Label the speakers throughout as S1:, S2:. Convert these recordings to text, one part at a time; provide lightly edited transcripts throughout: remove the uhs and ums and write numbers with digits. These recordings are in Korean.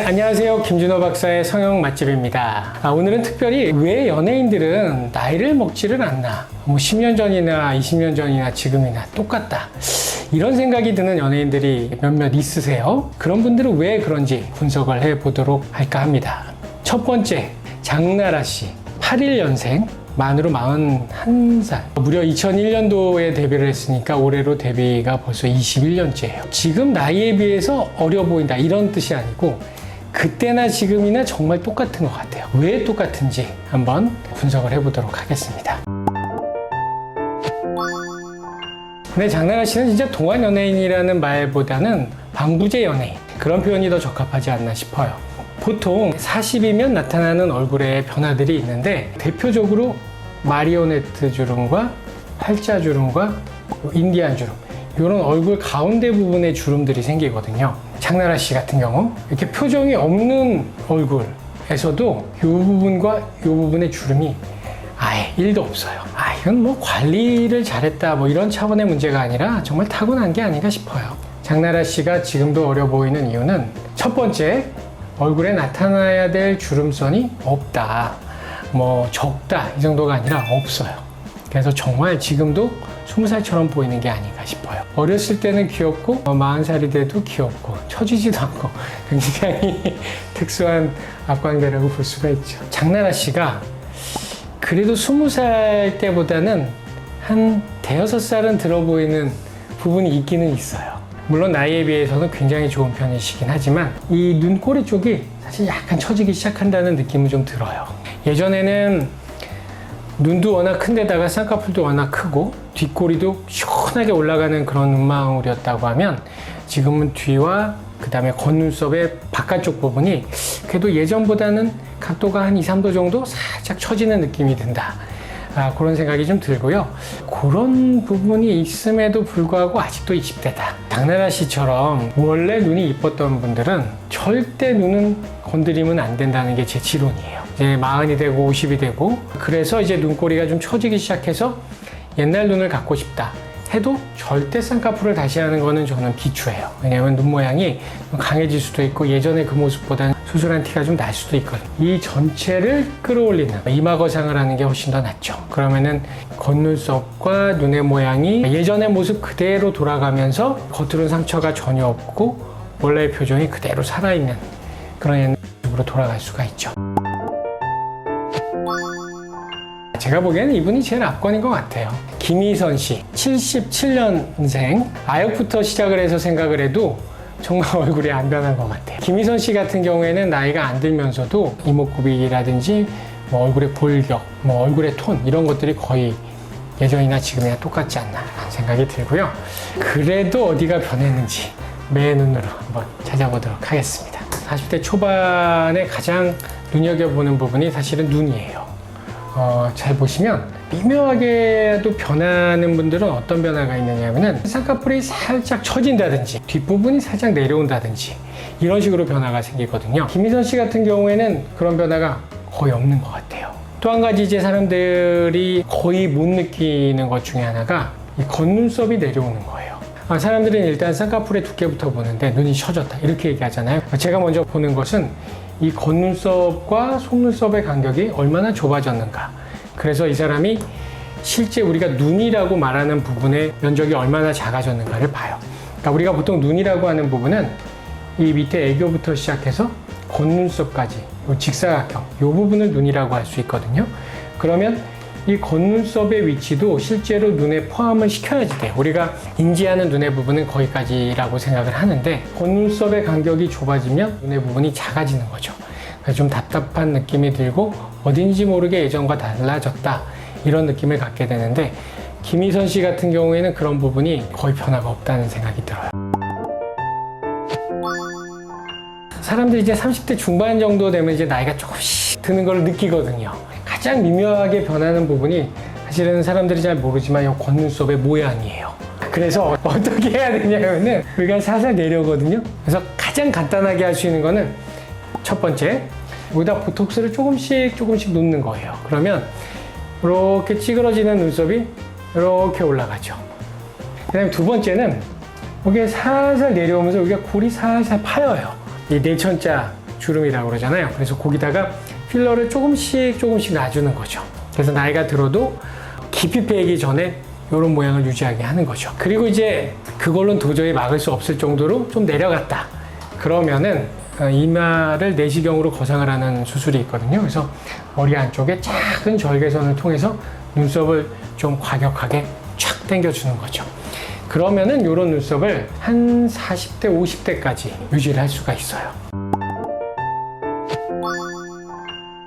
S1: 안녕하세요. 김준호 박사의 성형 맛집입니다. 오늘은 특별히 왜 연예인들은 나이를 먹지를 않나, 10년 전이나 20년 전이나 지금이나 똑같다, 이런 생각이 드는 연예인들이 몇몇 있으세요? 그런 분들은 왜 그런지 분석을 해보도록 할까 합니다. 첫 번째, 장나라 씨, 81년생, 만으로 41살. 무려 2001년도에 데뷔를 했으니까 올해로 데뷔가 벌써 21년째예요. 지금 나이에 비해서 어려 보인다, 이런 뜻이 아니고 그때나 지금이나 정말 똑같은 것 같아요. 왜 똑같은지 한번 분석을 해보도록 하겠습니다. 근데 장나라 씨는 진짜 동안 연예인이라는 말보다는 방부제 연예인, 그런 표현이 더 적합하지 않나 싶어요. 보통 40이면 나타나는 얼굴에 변화들이 있는데 대표적으로 마리오네트 주름과 팔자 주름과 인디안 주름, 이런 얼굴 가운데 부분에 주름들이 생기거든요. 장나라 씨 같은 경우 이렇게 표정이 없는 얼굴에서도 이 부분과 이 부분의 주름이 아예 1도 없어요. 이건 뭐 관리를 잘했다, 뭐 이런 차원의 문제가 아니라 정말 타고난 게 아닌가 싶어요. 장나라 씨가 지금도 어려 보이는 이유는 첫 번째, 얼굴에 나타나야 될 주름선이 없다, 뭐 적다, 이 정도가 아니라 없어요. 그래서 정말 지금도 20살처럼 보이는 게 아닌가 싶어요. 어렸을 때는 귀엽고 40살이 돼도 귀엽고 처지지도 않고 굉장히 특수한 앞광대라고 볼 수가 있죠. 장나라 씨가 그래도 20살 때보다는 한 대여섯 살은 들어 보이는 부분이 있기는 있어요. 물론 나이에 비해서는 굉장히 좋은 편이시긴 하지만 이 눈꼬리 쪽이 사실 약간 처지기 시작한다는 느낌은 좀 들어요. 예전에는 눈도 워낙 큰 데다가 쌍꺼풀도 워낙 크고 뒷꼬리도 시원하게 올라가는 그런 눈망울이었다고 하면 지금은 뒤와 그 다음에 겉눈썹의 바깥쪽 부분이 그래도 예전보다는 각도가 한 2, 3도 정도 살짝 처지는 느낌이 든다, 그런 생각이 좀 들고요. 그런 부분이 있음에도 불구하고 아직도 20대다. 장나라 씨처럼 원래 눈이 이뻤던 분들은 절대 눈은 건드리면 안 된다는 게 제 지론이에요. 이제 40이 되고 50이 되고 그래서 이제 눈꼬리가 좀 처지기 시작해서 옛날 눈을 갖고 싶다 해도 절대 쌍꺼풀을 다시 하는 거는 저는 비추해요. 왜냐하면 눈 모양이 강해질 수도 있고 예전의 그 모습보다는 수술한 티가 좀 날 수도 있거든요. 이 전체를 끌어올리는 이마 거상을 하는 게 훨씬 더 낫죠. 그러면은 겉눈썹과 눈의 모양이 예전의 모습 그대로 돌아가면서 겉으로는 상처가 전혀 없고 원래의 표정이 그대로 살아있는 그런 옛날 모습으로 돌아갈 수가 있죠. 제가 보기에는 이분이 제일 압권인 것 같아요. 김희선 씨, 77년생. 아역부터 시작을 해서 생각을 해도 정말 얼굴이 안 변한 것 같아요. 김희선 씨 같은 경우에는 나이가 안 들면서도 이목구비라든지 뭐 얼굴의 골격, 뭐 얼굴의 톤, 이런 것들이 거의 예전이나 지금이나 똑같지 않나 라는 생각이 들고요. 그래도 어디가 변했는지 맨눈으로 한번 찾아보도록 하겠습니다. 40대 초반에 가장 눈여겨보는 부분이 사실은 눈이에요. 잘 보시면 미묘하게도 변하는 분들은 어떤 변화가 있느냐면은 쌍꺼풀이 살짝 처진다든지 뒷부분이 살짝 내려온다든지 이런 식으로 변화가 생기거든요. 김희선 씨 같은 경우에는 그런 변화가 거의 없는 것 같아요. 또 한 가지 이제 사람들이 거의 못 느끼는 것 중에 하나가 이 겉눈썹이 내려오는 거예요. 사람들은 일단 쌍꺼풀의 두께부터 보는데 눈이 처졌다 이렇게 얘기하잖아요. 제가 먼저 보는 것은 이 겉눈썹과 속눈썹의 간격이 얼마나 좁아졌는가, 그래서 이 사람이 실제 우리가 눈이라고 말하는 부분의 면적이 얼마나 작아졌는가를 봐요. 그러니까 우리가 보통 눈이라고 하는 부분은 이 밑에 애교부터 시작해서 겉눈썹까지 이 직사각형, 이 부분을 눈이라고 할 수 있거든요. 그러면 이 겉눈썹의 위치도 실제로 눈에 포함을 시켜야지 돼요. 우리가 인지하는 눈의 부분은 거기까지라고 생각을 하는데 겉눈썹의 간격이 좁아지면 눈의 부분이 작아지는 거죠. 그래서 좀 답답한 느낌이 들고 어딘지 모르게 예전과 달라졌다, 이런 느낌을 갖게 되는데 김희선 씨 같은 경우에는 그런 부분이 거의 변화가 없다는 생각이 들어요. 사람들이 이제 30대 중반 정도 되면 이제 나이가 조금씩 드는 걸 느끼거든요. 가장 미묘하게 변하는 부분이 사실은 사람들이 잘 모르지만 이 겉눈썹의 모양이에요. 그래서 어떻게 해야 되냐면은 여기가 살살 내려오거든요. 그래서 가장 간단하게 할 수 있는 거는 첫 번째, 여기다 보톡스를 조금씩 놓는 거예요. 그러면 이렇게 찌그러지는 눈썹이 이렇게 올라가죠. 그 다음에 두 번째는 여기에 살살 내려오면서 여기가 골이 살살 파여요. 이 내천자 주름이라고 그러잖아요. 그래서 거기다가 필러를 조금씩 놔주는 거죠. 그래서 나이가 들어도 깊이 빼기 전에 이런 모양을 유지하게 하는 거죠. 그리고 이제 그걸로는 도저히 막을 수 없을 정도로 좀 내려갔다. 그러면은 이마를 내시경으로 거상을 하는 수술이 있거든요. 그래서 머리 안쪽에 작은 절개선을 통해서 눈썹을 좀 과격하게 촥 당겨주는 거죠. 그러면은 이런 눈썹을 한 40대, 50대까지 유지를 할 수가 있어요.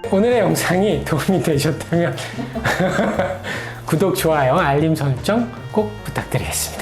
S1: 오늘의 영상이 도움이 되셨다면 구독, 좋아요, 알림 설정 꼭 부탁드리겠습니다.